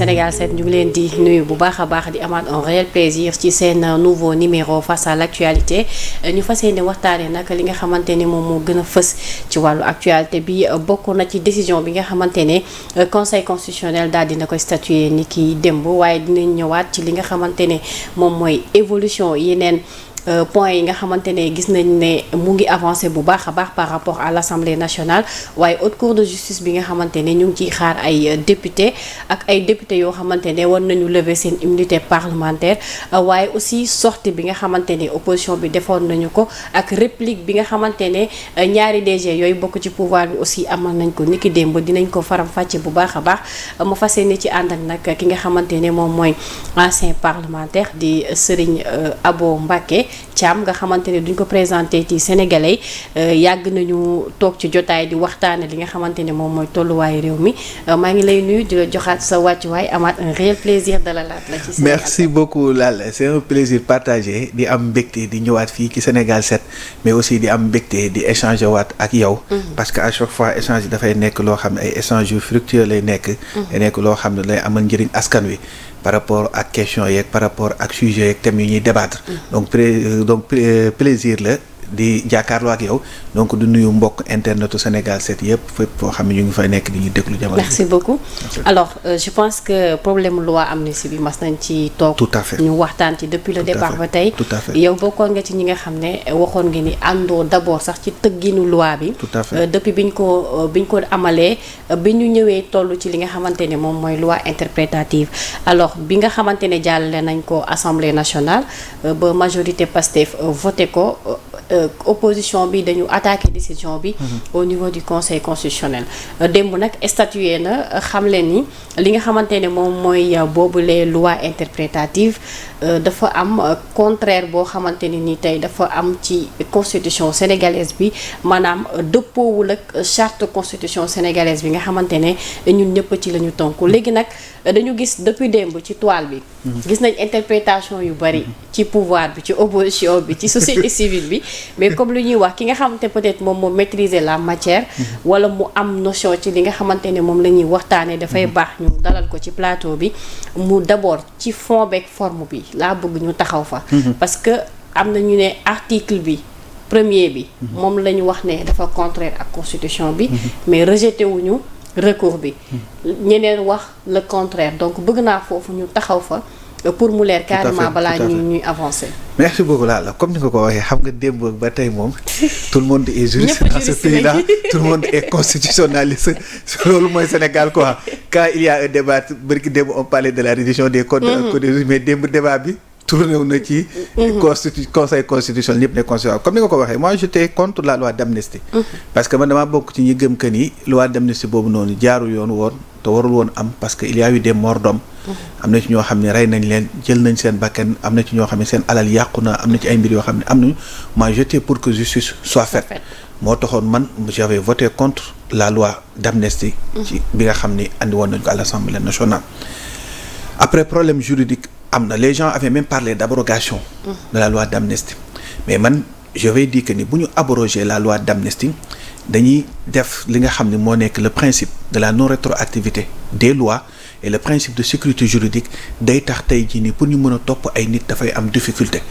Sénégal 7 ñu ngi leen di nuyu bu baax a baax di amaat un réel plaisir ci seen nouveau numéro face à l'actualité ñu fas yéene waxtaanee nag li nga xamante ne moom moo gën a fës ci wàllu actualité bi bokk na ci décision bi nga xamante ne conseil constitutionnel daal dina koy statuer ni ki démb waaye dinañ ñëwaat ci li nga xamante ne moom mooy évolution yeneen point yi nga xamante ne gis nañ ne mu ngi avancé bu baax a baax par rapport à l'Assemblée nationale waaye haute cour de justice bi nga xamante ne ñu ngi ciy xaar ay député ak ay député yoo xamante ne war nañu lever seen immunité parlementaire waaye aussi sortie bi nga xamante ne opposition bi defoon nañu ko ak réplique bi nga xamante ne ñaari DG yooyu bokk ci pouvoir bi aussi amal nañ ko niki démb dinañ ko faram fàcce bu baax a baax ma fas yéene ci ànd ak nag ki nga xamante ne moom mooy ancien parlementaire di Serigne Abo Mbacké Thiam nga xamante ne duñ ko présenté ci sénégalais yàgg nañu toog ci jotaay di waxtaane li nga xamante ne moom mooy tolluwaayu réew mi maa ngi lay nuyu di la joxaat sa wàccuwaay amaat un réel plaisir de la laat la ci Sénégal. Merci beaucoup Lalla c'est un plaisir partagé di am mbégte di ñëwaat fii ci Sénégal 7 mais aussi di am mbégte di échanger waat ak yow. parce que à chaque fois échange yi dafay nekk loo xam ne ay échanges yu fructueux lay nekk. day nekk loo xam ne lay amal njëriñ askan wi. par rapport ak question yeeg par rapport ak sujet yeeg thèmes yi ñuy débattre donc plaisir la di jàkkaarloo ak yow donc du nuyu mbokk internetu Sénégal 7 yëpp fépp foo xam ne ñu ngi fay nekk di ñu déglu jamono. merci beaucoup alors je pense que problème loi amnistie bi mas nañ ci toog. tout à fait ñu waxtaan ci depuis le départ ba tey. tout à fait yow bokkoon nga ci ñi nga xam ne waxoon nga ni àndoo d'abord sax ci tëgginu loi bi. tout à fait depuis biñ ko amalee bi ñu ñëwee toll ci li nga xamante ne moom mooy loi interprétative alors bi nga xamante ne jàllale nañ ko assemblée nationale ba majorité Pastef voté ko. Opposition bi dañu attaqué décision bi au niveau du conseil constitutionnel démb nag statué na xam leen ni li nga xamante ne moom mooy boobule loi interprétative dafa am contraire boo xamante ne ni tey dafa am ci constitution sénégalaise bi maanaam dëppoowul ak charte constitution sénégalaise bi nga xamante ne ñun ñëpp ci la ñu tonku léegi nag dañu gis depuis démb ci toile bi gis nañ interprétation yu bari ci pouvoir bi ci opposition bi ci société civile bi mais comme lu ñuy wax ki nga xamante peut-être moom moo maîtriser la matière wala mu am notion ci li nga xamante ne moom la ñuy waxtaanee dafay baax ñu dalal ko ci plateau bi mu d'abord ci fond beeg forme bi laa bëgg ñu taxaw fa parce que am na ñu ne article bi premier bi moom la ñu wax ne dafa contraire ak constitution bi mais rejeté wuñu recours bi ñeneen wax le contraire donc bëgg naa foofu ñu taxaw fa pour mu leer carrément balaa ñuy avancer. merci beaucoup Lalla comme ni nga ko waxee xam nga démb ba tey moom tout le monde est juriste dans ce pays là tout le monde est constitutionnaliste loolu mooy Sénégal quoi quand il y a un débat bërki démb on parlait de la révision des codes mais démb débat bi tourné wu na ci conseil constitutionnel ñëpp ne constitutionnel comme ni nga ko waxee moi j'étais contre la loi d'amnistie parce que man damaa bokk ci ñi gëm que ni loi d'amnistie boobu noonu jaarul yoon woon te warul woon am parce que il y a eu des morts d'hommes am na ci ñoo xam ne rey nañ leen jël nañ seen bakkan am na ci ñoo xam ne seen alal yàqu na am na ci ay mbir yoo xam ne am nañu moi j'étais pour que justice soit faite moo taxoon man j'avais voté contre la loi d'amnistie ci bi nga xam ni andi woon nañ ko à l'Assemblée nationale après problème juridique am na les gens avaient même parlé d'abrogation de la loi d'amnistie mais man je vais dire que ni bu ñu abroger la loi d'amnistie dañuy def li nga xam ne moo nekk le principe de la non rétroactivité des lois et le principe de sécurité juridique day tax tey jii nii pour ñu mën a topp ay nit dafay am difficulté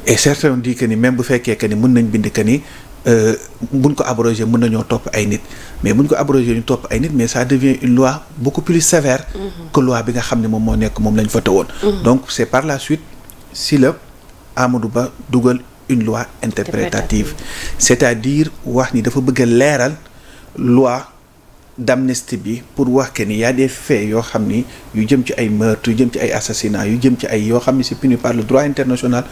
et certains ont dit que ni même bu fekkee que ni mën nañ bind que ni buñ ko abroger mën nañoo topp ay nit mais buñ ko abroger ñu topp ay nit mais ça devient une loi beaucoup plus sévère que loi bi nga xam ne moom moo nekk moom lañ voté woon donc c'est par la suite si la Amadou Ba dugal une loi interprétative c'est-à-dire wax ni dafa bëgg a leeral loi d'amnistie bi pour wax que ni y a des faits yoo xam ni yu jëm ci ay meurtres yu jëm ci ay assassinats yu jëm ci ay yoo xam ni c'est puni par le droit international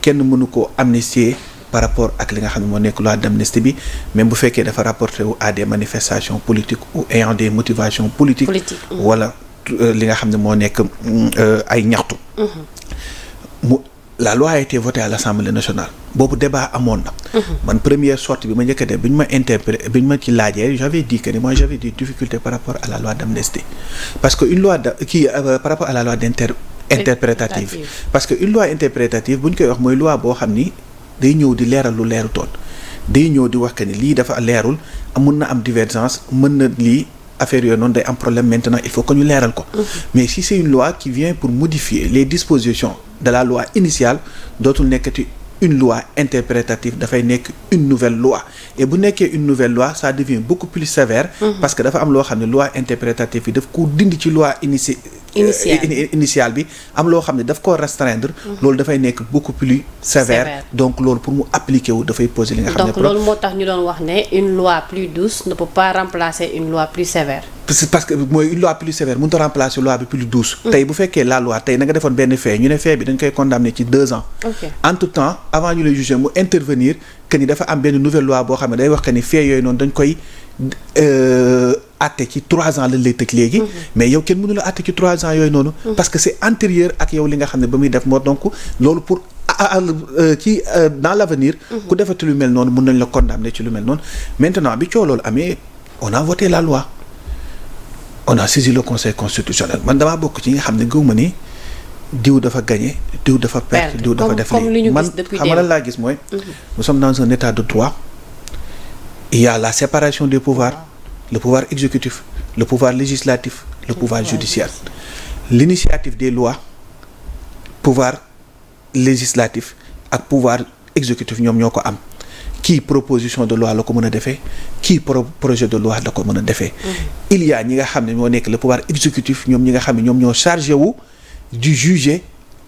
kenn mënu koo amnistier par rapport ak li nga xam ne moo nekk loi d'amnistie bi même bu fekkee dafa rapporté wu à des manifestations politiques ou ayant des motivations politiques wala li nga xam ne moo nekk ay ñaxtu la loi a été votée à l'Assemblée nationale boobu débat amoon na man première sortie bi ma njëkk a def bi ñu ma interpellé bi ñu ma ci laajee j'avais dit que moi j'avais des difficultés par rapport à la loi d'amnistie parce que une loi par rapport à la loi interprétative parce que une loi interprétative bu ñu koy wax mooy loi boo xam ni day ñëw di leeral lu leeru toon day ñëw di wax que ni lii dafa leerul mun na am divergence mën na lii affaire yooyu noonu day am problème maintenant il faut que ñu leeral ko. mais si c'est une loi qui vient pour modifier les dispositions de la loi initiale dootul nekkati une loi interprétative dafay nekk une nouvelle loi et bu nekkee une nouvelle loi ça devient beaucoup plus sévère. parce que dafa am loo xam ne loi interprétative yi daf ko dindi ci loi initiale bi am loo xam ne daf koo restreindre. loolu dafay nekk beaucoup plus sévère. donc loolu pour mu appliquer wu dafay poser li nga xam ne. donc loolu moo tax ñu doon wax ne une loi plus douce ne peut pas remplacer une loi plus sévère. parce que mooy une loi plus sévère mënut a remplacer loi bi plus douce. tey bu fekkee la loi tey na nga defoon benn fait ñu ne fait bi dañ koy condamner ci 2 ans. entre temps avant ñu lay juger mu intervenir que ni dafa am benn nouvelle loi boo xam ne day wax que ni fait yooyu noonu dañ koy àtte ci 3 ans lañ lay tëj léegi. mais yow kenn mënu la àtte ci 3 ans yooyu noonu. parce que c'est antérieur ak yow li nga xam ne ba muy def moo donc loolu pour ci dans l'avenir. ku defati lu mel noonu mën nañ la condamner ci lu mel noonu maintenant bi coow loolu amee on a voté la loi. on a saisi le conseil constitutionnel man damaa bokk ci nga xam ne gëwuma ni diw dafa gagné diw dafa perte diw dafa def lii man xam nga lan laa gis mooy nous sommes dans un état de droit il y a la séparation des pouvoirs le pouvoir exécutif le pouvoir législatif le pouvoir judiciaire l'initiative des lois pouvoir législatif ak pouvoir exécutif ñoom ñoo ko am kii proposition de loi la ko mën a defee kii projet de loi la ko mën a defee. il y a ñi nga xam ne ñoo nekk le pouvoir exécutif ñoom ñi nga xam ne ñoom ñoo chargé wu du juger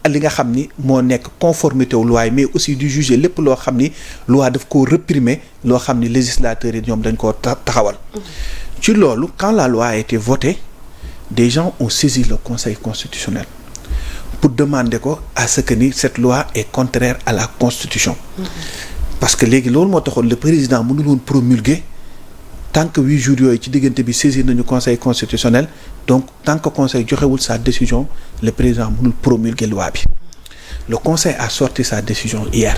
li nga xam ni moo nekk conformité wu loi mais aussi du juger lépp loo xam ni loi daf koo réprimer loo xam ni législateurs yi ñoom dañ koo taxawal. ci loolu quand la loi a été votée des gens ont saisi le conseil constitutionnel pour demander ko à ce que ni cette loi est contraire à la constitution. parce que léegi loolu moo taxoon le président mënul woon promulguer tant que 8 jours yooyu ci diggante bi saisir nañu conseil constitutionnel donc tant que conseil joxewul sa décision le président mënul promulguer loi bi le conseil a sorti sa décision hier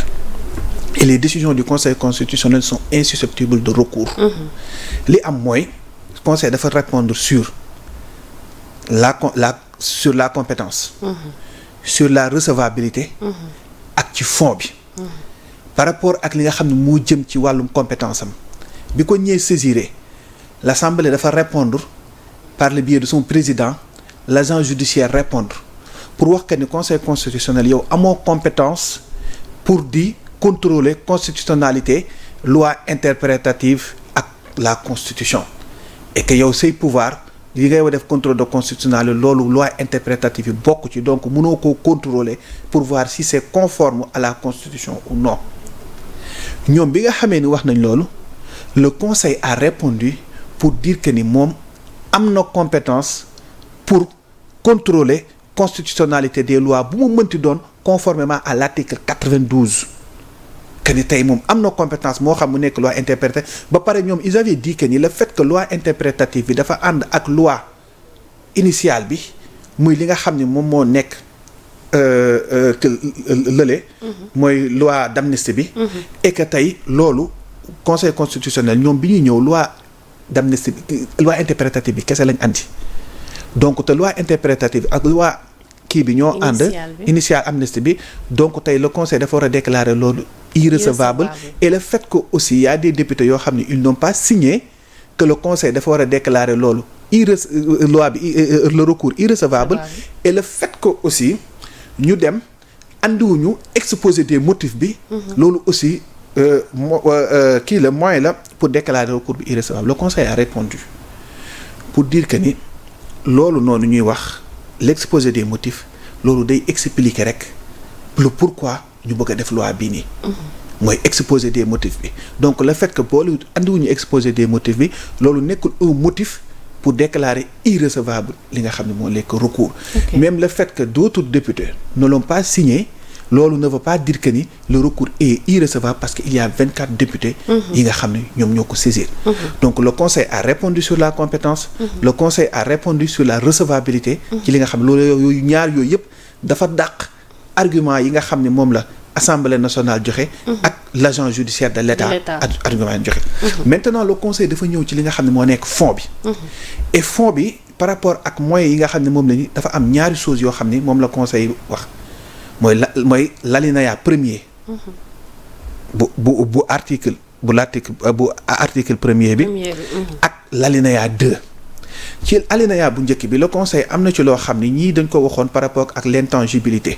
et les décisions du conseil constitutionnel sont insusceptibles de recours. li am mooy conseil dafa répondre sur la compétence. sur la recevabilité. ak ci fond bi. par rapport ak li nga xam ne moo jëm ci wàllum compétence am bi ko ñëwee saisiré l'Assemblée dafa répondre par le biais de son président l'agent judiciaire répondre pour wax que ni conseil constitutionnel yow amoo compétence pour di contrôler constitutionnalité loi interprétative ak la constitution et que yow say pouvoir li ngay def contrôle de constitutionnalité loolu loi interprétative yi bokk ci donc mënoo koo contrôler pour voir si c'est conforme à la constitution ou non. ñoom bi nga xamee ni wax nañ loolu le conseil a répondu pour dire que ni moom am na compétence pour contrôler constitutionnalité des lois bu mu mënti doon conformément à l'article 92 que ni tey moom am na compétence moo xam mu nekk loi interprétative ba pare ñoom ils avaient dit que ni le fait que loi interprétative bi dafa ànd ak loi initiale bi muy li nga xam ni moom moo nekk lële mooy loi d'amnistie bi et que tey loolu conseil constitutionnel ñoom bi ñuy ñëw loi d'amnistie bi loi interprétative bi kese lañ andi donc te loi interprétative ak loi kii bi ñoo ànd initial amnistie bi donc tey le conseil dafa war a déclarer loolu irrecevable et le fait que aussi y a des députés yoo xam ne ils n'ont pas signé que le conseil dafa war a déclarer loolu loi bi le recours irrecevable et le fait que aussi ñu dem andiwuñu exposé des motifs bi loolu aussi kii la moyen la pour déclarer le recours bi irrecevable le conseil a répondu pour dire que ni loolu noonu ñuy wax l'exposé des motifs loolu day expliquer rek le pourquoi ñu bëgg a def loi bii nii mooy exposé des motifs bi donc le fait que boolu andiwuñu exposé des motifs bi loolu nekkul un motif pour déclarer irrecevable li nga xam ne moo lekk recours. Même le fait que d'autres députés ne l'ont pas signé loolu ne veut pas dire que ni le recours est irrecevable parce qu'il y a 24 députés yi nga xam ne ñoom ñoo ko saisir. Donc le conseil a répondu sur la compétence. Le conseil a répondu sur la recevabilité. ci li nga xam ne loolu yooyu ñaar yooyu yëpp dafa dàq argument yi nga xam ne moom la Assemblée nationale joxe. ak l'agent judiciaire de l'État argument joxe. Maintenant le conseil dafa ñëw ci li nga xam ne moo nekk fond bi. Et fond bi par rapport ak moyens yi nga xam ne moom la ñu dafa am ñaari choses yoo xam ne moom la conseil wax mooy l'alinéa premier. bu article premier bi. ak l'alinéa 2. ci alinéa bu njëkk bi le conseil am na ci loo xam ne ñii dañ ko waxoon par rapport ak l'intangibilité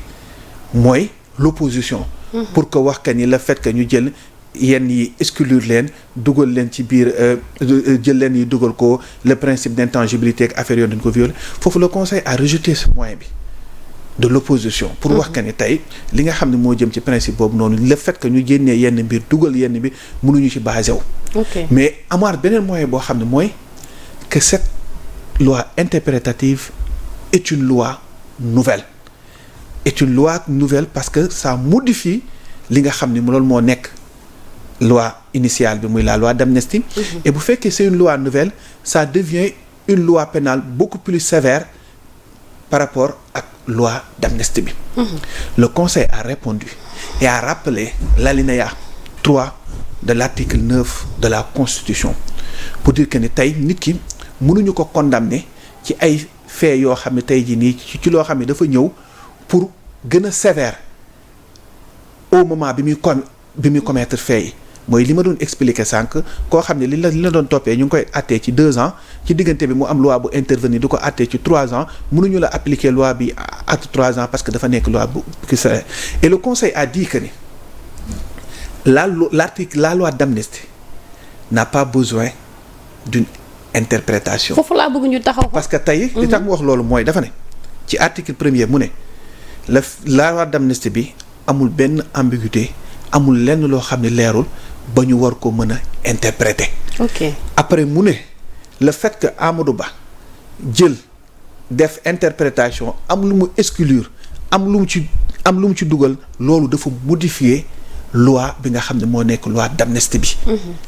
mooy l'opposition pour que wax que ni le fait que ñu jël yenn yi exclure leen dugal leen ci biir jël leen yi dugal ko le principe d'intangibilité ak affaire yoon dañ ko violer foofu le conseil a rejeté ce point bi de l'opposition pour wax que ni tey li nga xam ne moo jëm ci principe boobu noonu le fait que ñu génnee yenn mbir dugal yenn mbir mënuñu ci basé wu mais amaat beneen moyen boo xam ne mooy que cette loi interprétative est une loi nouvelle parce que ça modifie li nga xam ne loolu moo nekk loi initiale bi muy la loi d'amnistie et bu fekkee c'est une loi nouvelle ça devient une loi pénale beaucoup plus sévère par rapport ak loi d'amnistie bi le conseil a répondu et a rappelé l'alinéa 3 de l'article 9 de la constitution pour dire que ni tey nit ki mënuñu ko condamner ci ay faits yoo xam ne tey jii nii ci loo xam ne dafa ñëw pour gën a sévère au moment bi muy commettre faits yi mooy li ma doon expliquer sànq koo xam ne li la doon toppee ñu ngi koy attee ci 2 ans ci diggante bi mu am loi bu intervenir di ko attee ci 3 ans mënuñu la appliquer loi bi à 3 ans parce que dafa nekk loi bu ki sa et le conseil a dit que ni la loi d'amnistie n'a pas besoin d'une interprétation. foofu laa bëgg ñu taxaw parce que tey li tax mu wax loolu mooy dafa ne ci article 1er mu ne la loi d'amnistie bi amul benn ambiguïté amul lenn loo xam ne leerul ba ñu war ko mën a interpréter. Après mu ne le fait que Amadou Ba jël def interprétation am lu mu exclure am lu mu ci dugal loolu dafa modifier loi bi nga xam ne moo nekk loi d'amnistie bi.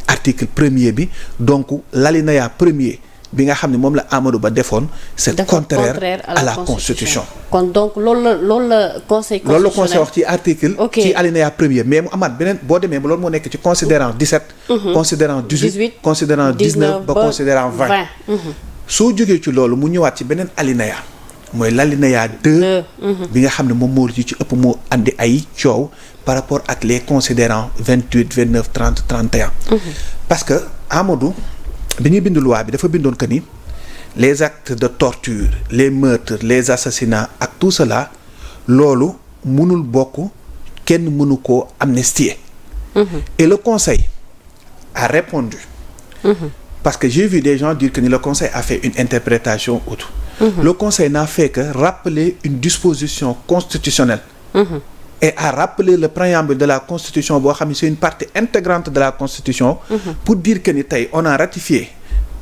Article 1er bi donc l'alinéa 1er bi nga xam ne moom la Amadou Ba defoon c'est contraire à la constitution. kon donc loolu la conseil constitutionnel loolu la conseil wax ci article ci alinéa 1er mais mu amaat beneen boo demee ba loolu moo nekk ci considérant 17 considérant 18 considérant 19 ba considérant 20 soo jógee ci loolu mu ñëwaat ci beneen alinéa mooy l'alinéa 2 bi nga xam ne moom moo ci ëpp moo andi ay coow par rapport ak les considérants 28 29 30 31 parce que Amadou bi ñuy bind loi bi dafa bindoon que ni les actes de torture les meurtres les assassinats ak tout cela loolu mënul bokk kenn mënu koo amnistier et le conseil a répondu parce que j'ai vu des gens dire que ni le conseil a fait une interprétation autre le conseil n'a fait que rappeler une disposition constitutionnelle et a rappelé le préambule de la constitution boo xam ne c'est une partie intégrante de la constitution pour dire que ni tey on a ratifié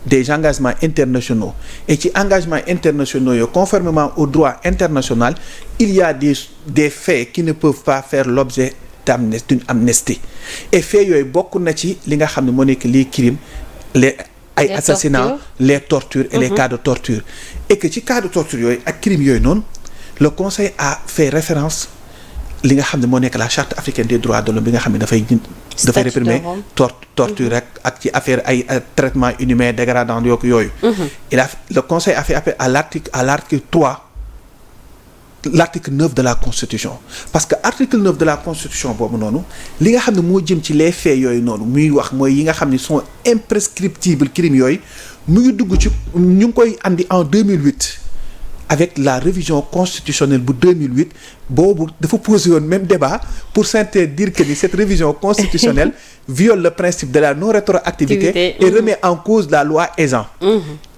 des engagements internationaux et ci engagements internationaux yooyu conformément au droit international il y a des faits qui ne peuvent pas faire l'objet d'une amnistie et faits yooyu bokk na ci li nga xam ne moo nekk les crimes ay assassinats les tortures et les cas de torture et que ci cas de torture yooyu ak crimes yooyu noonu le conseil a fait référence li nga xam ne moo nekk la charte africaine des droits de l'homme bi nga xam ne dafay réprimer torture rek ak ci affaire ay traitement inhumain dégradant yooyu le conseil a fait appel à l'article 3 l'article 9 de la constitution parce que article 9 de la constitution boobu noonu li nga xam ne moo jëm ci les faits yooyu noonu muy wax mooy yi nga xam ne sont imprescriptibles crimes yooyu mu ngi dugg ci ñu ngi koy andi en 2008 avec la révision constitutionnelle bu 2008 boobu dafa posé woon même débat pour dire que ni cette révision constitutionnelle viole le principe de la non-rétroactivité et remet en cause la loi Ezzan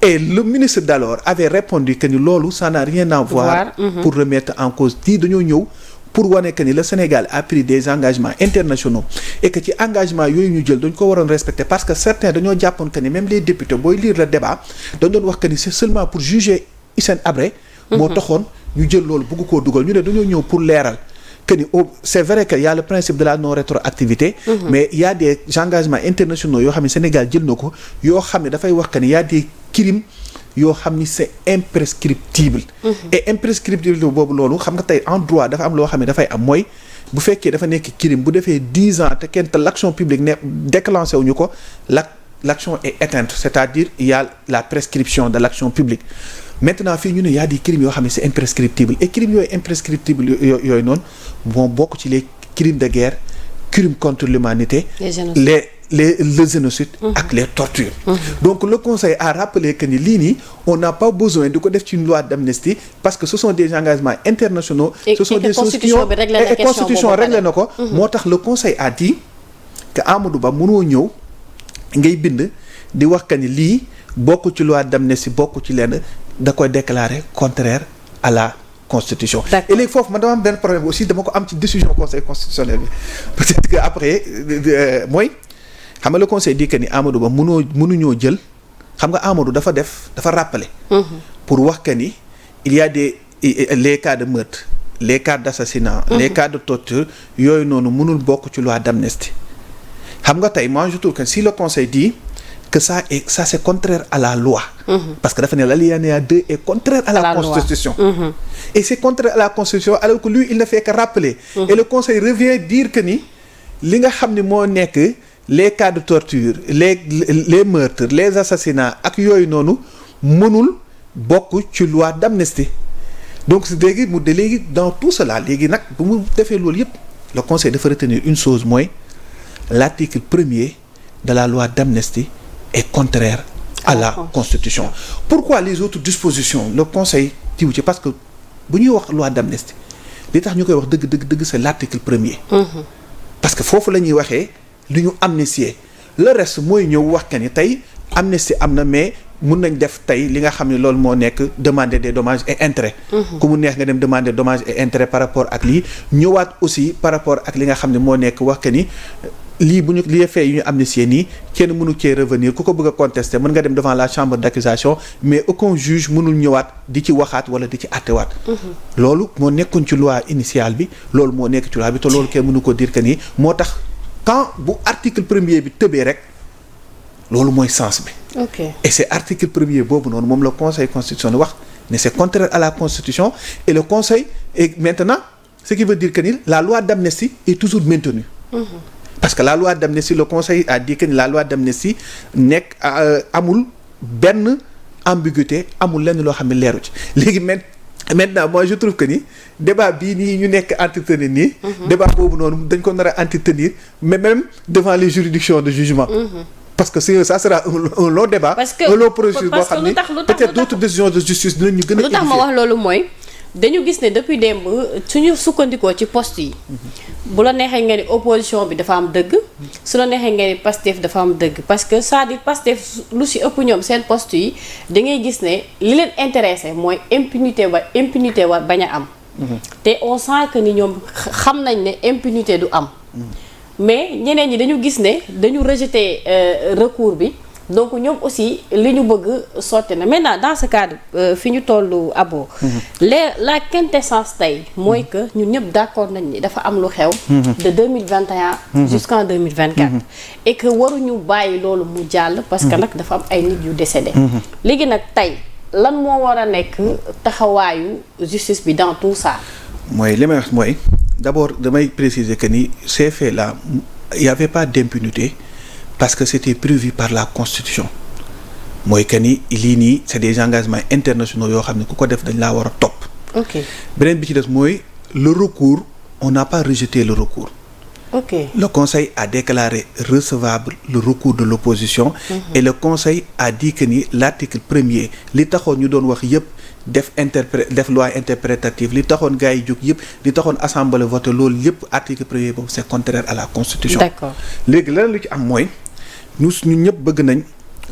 et le ministre d'alors avait répondu que ni loolu ça n'a rien à voir pour remettre en cause dañoo ñëw pour wane que ni le Sénégal a pris des engagements internationaux et que ci engagement yooyu ñu jël dañ ko waroon respecter parce que certains dañoo jàppoon que ni même les députés booy lire le débat dañ doon wax que ni c'est seulement pour juger Hissène Habré moo taxoon ñu jël loolu bëgg koo dugal ñu ne dañoo ñëw pour leeral que ni c'est vrai que y a le principe de la non rétroactivité mais il y a des engagements internationaux yoo xam ne Sénégal jël na ko yoo xam ne dafay wax que ni y a des crimes yoo xam ni c'est imprescriptible et imprescriptible boobu loolu xam nga tey en droit dafa am loo xam ne dafay am mooy bu fekkee dafa nekk crime bu defee 10 ans te kenn te l'action publique ne déclenché wuñu ko l'action est éteinte c'est-à-dire il y a la prescription de l'action publique maintenant fii ñu ne y a des crimes yoo xam ne c'est imprescriptible et crimes yooyu imprescriptible yooyu noonu moo bokk ci les crimes de guerre crimes contre l'humanité les le génocide ak les tortures. Donc le conseil a rappelé que ni lii nii on n'a pas besoin di ko def ci une loi d'amnistie parce que ce sont des engagements internationaux. Ce sont des choses qui ont et constitution réglé na ko. moo tax le conseil a dit que Amadou Ba mënoo ñëw ngay bind di wax que ni lii bokk ci loi d'amnistie bokk ci lenn da koy déclarer contraire à la constitution. Et léegi foofu man dama am benn problème aussi dama ko am ci décision conseil constitutionnel bi peut-être que après mooy xam nga le conseil dit que ni Amadou Ba mënuñoo jël xam nga Amadou dafa rappeler. pour wax que ni il y a les cas de meurtre les cas d'assassinat. les cas de torture yooyu noonu mënul bokk ci loi d'amnistie. xam nga tey moi je trouve que si le conseil dit que ça c'est contraire à la loi. parce que dafa ne l'alinéa 2 est contraire à la constitution. Et c'est contraire à la constitution alors que lui il ne fait que rappeler. Et le conseil revient dire que ni li nga xam ne moo nekk les cas de torture les meurtres les assassinats ak yooyu noonu mënul bokk ci loi d'amnistie. Donc léegi dans tout cela léegi nag bu mu defee loolu yëpp le conseil dafa retenir une chose mooy l'article 1er de la loi d'amnistie est contraire à la constitution. Pourquoi les autres dispositions le conseil tiw ci parce que bu ñuy wax loi d'amnistie li tax ñu koy wax dëgg c'est l'article 1er. parce que foofu la ñuy waxee lu ñu amnistier le reste mooy ñëw wax que ni tey amnistie am na mais mun nañ def tey li nga xam ne loolu moo nekk demander des dommages et intérêts. ku mu neex nga dem demander dommages et intérêts par rapport ak lii ñëwaat aussi par rapport ak li nga xam ne moo nekk wax que ni lii bu ñu li fait yu ñu amnistier nii kenn mënu cee revenir ku ko bëgg a contester mën nga dem devant la chambre d'accusation mais aucun juge mënul ñëwaat di ci waxaat wala di ci àttewaat. loolu moo nekkoon ci loi initiale bi loolu moo nekk ci loi bi te loolu kenn mënu ko dire que nii moo tax quand bu article 1er bi tëbee rek loolu mooy sens bi. ok et c'est article 1er boobu noonu moom le conseil constitutionnel wax ne c'est contraire à la constitution et le conseil et maintenant ce qui veut dire que ni la loi d'amnistie est toujours maintenue. parce que la loi d'amnistie le conseil a dit que la loi d'amnistie nekk amul benn ambiguïté amul lenn loo xam ne leeru ci léegi maintenant moi je trouve que ni débat bii nii ñu nekk entretenir nii. débat boobu noonu dañ ko nar a entretenir mais même devant les juridictions de jugement. parce que ça sera un long débat. un long processus boo xam ni peut-être d'autres décisions de justice dinañu gën a. lu tax ma wax loolu mooy dañu gis ne depuis démb suñu sukkandikoo ci poste yi. bu la neexee nga ni opposition bi dafa am dëgg. su la neexee nga ni Pastef dafa am dëgg parce que c'est-à-dire Pastef lu ci ëpp ñoom seen poste yi da ngay gis ne li leen intéressé mooy impunité wa bañ a am. te on sent que ni ñoom xam nañ ne impunité du am. mais ñeneen ñi dañu gis ne dañu rejeter recours bi donc ñoom aussi li ñu bëgg sotti na maintenant dans ce cadre fi ñu tollu abo la quintessence tey mooy que ñun ñëpp d'accord nañ ni dafa am lu xew de 2021 jusqu'en 2024 et que waruñu bàyyi loolu mu jàll parce que nag dafa am ay nit yu décédé léegi nag tey lan moo war a nekk taxawaayu justice bi dans tout ça. mooy li may wax mooy d'abord damay préciser que ni ces faits-là il y avait pas d'impunité parce que c'était prévu par la constitution mooy que ni lii nii c'est des engagements internationaux yoo xam ne ku ko def dañ laa war a topp. ok beneen bi ci des mooy le recours on n'a pas rejeté le recours. ok le conseil a déclaré recevable le recours de l'opposition. Et le conseil a dit que ni l'article 1er li taxoon ñu doon wax yépp def loi interprétative li taxoon gars yi jóg yëpp li taxoon assemblée voté loolu yëpp article 1er boobu c'est contraire à la constitution. D'accord. léegi leneen lu ci am mooy ñun ñëpp bëgg nañ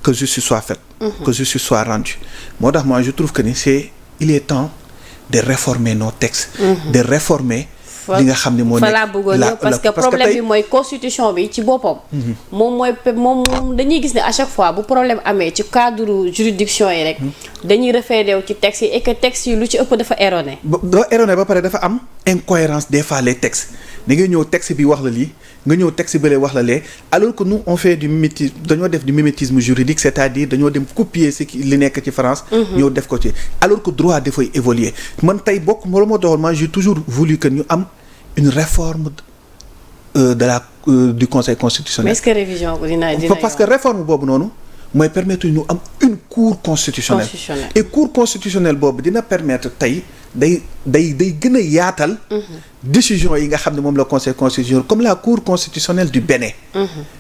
que justice soit faite. que justice soit rendue. moo tax moi je trouve que ni il est temps de réformer nos textes. de réformer. li nga xam ne moo nekk laa bëggoon ñëw parce que problème bi mooy constitution bi ci boppam. moom dañuy gis ne à chaque fois bu problème amee ci cadre juridiction yi rek. dañuy référé wu ci textes yi et que textes yi lu ci ëpp dafa erroné. dafa erroné ba pare dafa am incohérence des fois les textes da ngay ñëw texte bi wax la lii nga ñëw texte bële wax la lee alors que nous on fait du mimétisme dañoo def du mimétisme juridique c'est-à-dire dañoo dem copier li nekk ci France. ñëw def ko ci alors que droit dafay évoluer man tey bokk moo taxoon moi j'ai toujours voulu que ñu am une réforme du conseil constitutionnel. mais est-ce que révision dina parce que réforme boobu noonu mooy permettre ñu am une cour constitutionnelle. Et cour constitutionnelle boobu dina permettre tey day gën a yaatal. décision yi nga xam ne moom la conseil constitutionnel comme la cour constitutionnelle du Bénin.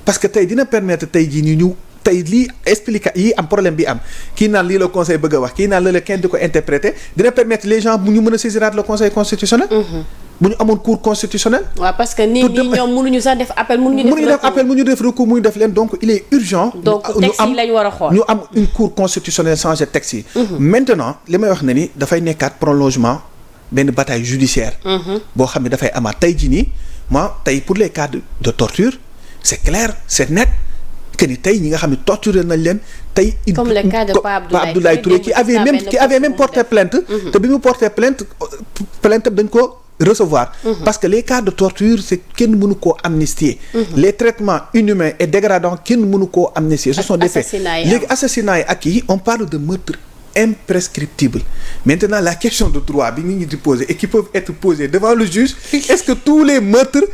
parce que tey dina permettre tey jii nii ñu tey lii expliquer yi am problème bi am kii naan lii la conseil bëgg a wax kii naan la kenn di ko interpréter dina permettre les gens bu ñu mën a saisiraat le conseil constitutionnel. bu ñu amoon cour constitutionnelle. waaw parce que nit ñi ñoom mënuñu sax def appel mënuñu def recours mënuñu def leen donc il est urgent. donc texte yi lañ war a xool ñu am une cour constitutionnelle changer texte yi. maintenant li may wax ne ni dafay nekkaat prolongement benn bataille judiciaire. boo xam ne dafay amaat tey jii nii tey pour les cas de torture c'est clair c'est net que ni tey ñi nga xam ne torturé nañ leen tey. comme le cas de Pape Abdoulaye Touré qui avait même porté plainte. te bi mu porté plainte dañ ko recevoir. parce que les cas de torture c'est kenn mënu koo amnistier. les traitements inhumains et dégradants kenn mënu koo amnistier. ce sont des faits léegi assassinats yi ak yi on parle de meurtre imprescriptible. Maintenant la question de droit bi nit ñi di poser et qui peuvent être posés devant le juge est-ce que tous les meurtres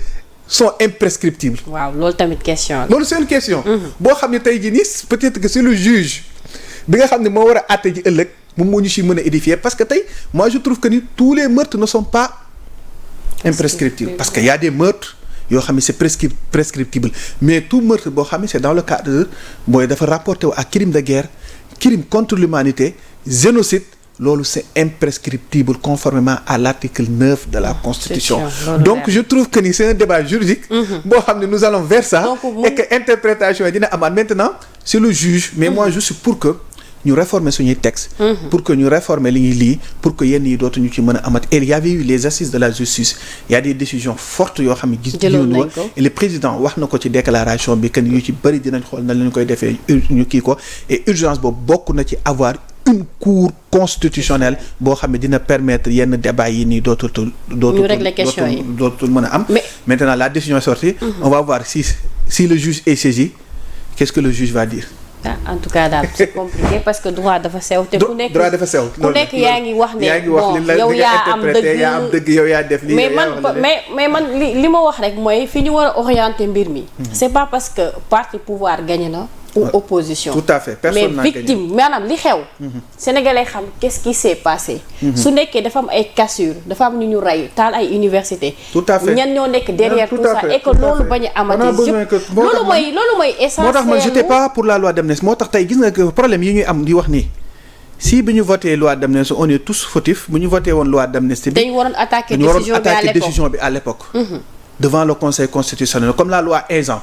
sont imprescriptibles. waaw loolu tamit question la. loolu c'est une question. boo xam ne tey jii nii peut-être que c'est le juge bi nga xam ne moo war a àtte ji ëllëg moom moo ñu si mën a édifier parce que tey moi je trouve que ni tous les meurtres ne sont pas imprescriptibles parce que y a des meurtres yoo xam ne c'est prescriptible mais tout meurtre boo xam ne c'est dans le cadre booy dafa rapporté wu ak crime de guerre crime contre l'humanité génocide loolu c'est imprescriptible conformément à l'article 9 de la Constitution. Donc je trouve que ni c'est un débat juridique boo xam ne nous allons vers ça et que interprétation yi dina amaat maintenant c'est le juge mais moi je suis pour que ñu réformer suñuy texte pour que ñu réformer li ñuy lii pour que yenn yi dootuñu ci mën a amat et il y avait eu les assises de la justice il y a des décisions fortes yoo xam ne gis nañ ko et le président wax na ko ci déclaration bi que yu ci bëri dinañ xool na lañu koy defee ñu kii ko et urgence boobu bokk na ci avoir une cour constitutionnelle boo xam ne dina permettre yenn débat yi nii dootul mën a am maintenant la décision est sortie on va voir si le juge est saisi qu'est-ce que le juge va dire. En tout cas daal c'est compliqué parce que droit dafa sew te ku nekk yaa ngi wax ne bon yow yaa am dëgg yow yaa def lii mais man li ma wax rek mooy fi ñu war a orienter mbir mi c'est pas parce que parti pouvoir gagné na ou opposition. Tout à fait. Personne n'a mais victime maanaam li xew. Sénégalais xam qu'est-ce qui s'est passé. su nekkee dafa am ay cassures dafa am ñu rey taal ay université. tout à fait ñan ñoo nekk derrière tout ça et que loolu bañ a amati. loolu mooy essentiel. moo tax man j'étais pas pour la loi d'amnistie moo tax tey gis nga problème yi ñuy am di wax nii si bi ñu voté loi d'amnistie on est tous fautifs bu ñu voté woon loi d'amnistie bi. dañu waroon attaquer décision bi à l'époque. devant le conseil constitutionnel comme la loi Ezzan.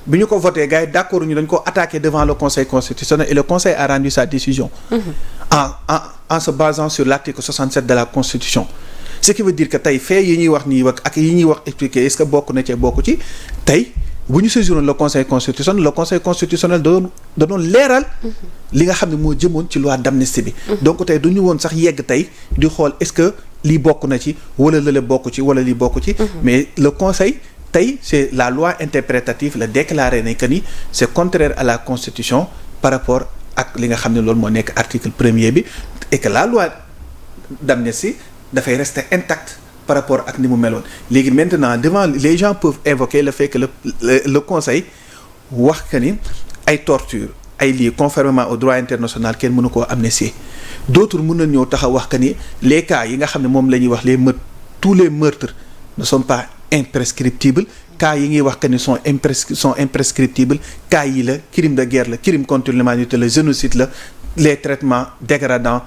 bi ñu ko voté gars yi d'accord ñu dañ ko attaqué devant le conseil constitutionnel et le conseil a rendu sa décision. en se basant sur l'article 67 de la constitution. ce qui veut dire que tey fait yi ñuy wax nii ak yi ñuy wax expliquer est-ce que bokk na ci bokk ci tey bu ñu saisiroon le conseil constitutionnel da doon leeral. li nga xam ne moo jëmoon ci loi d'amnistie bi. donc tey du ñu woon sax yegg tey di xool est-ce que. lii bokk na ci wala lële bokk ci wala lii bokk ci. mais le conseil tey c'est la loi interprétative la déclaré ne que ni c'est contraire à la constitution par rapport ak li nga xam ne loolu moo nekk article 1er bi et que la loi d'amnistie dafay rester intacte par rapport ak ni mu meloon léegi maintenant devant les gens peuvent évoquer le fait que le conseil wax que ni ay torture ay lii conformément au droit international kenn mënu koo amnistier d'autres mën na ñëw taxaw wax que ni les cas yi nga xam ne moom la ñuy wax tous les meurtres ne sont pas imprescriptibles cas yi ñuy wax que ni sont imprescriptibles cas yi la crime de guerre la crime contre l'humanité la génocide la les traitements dégradants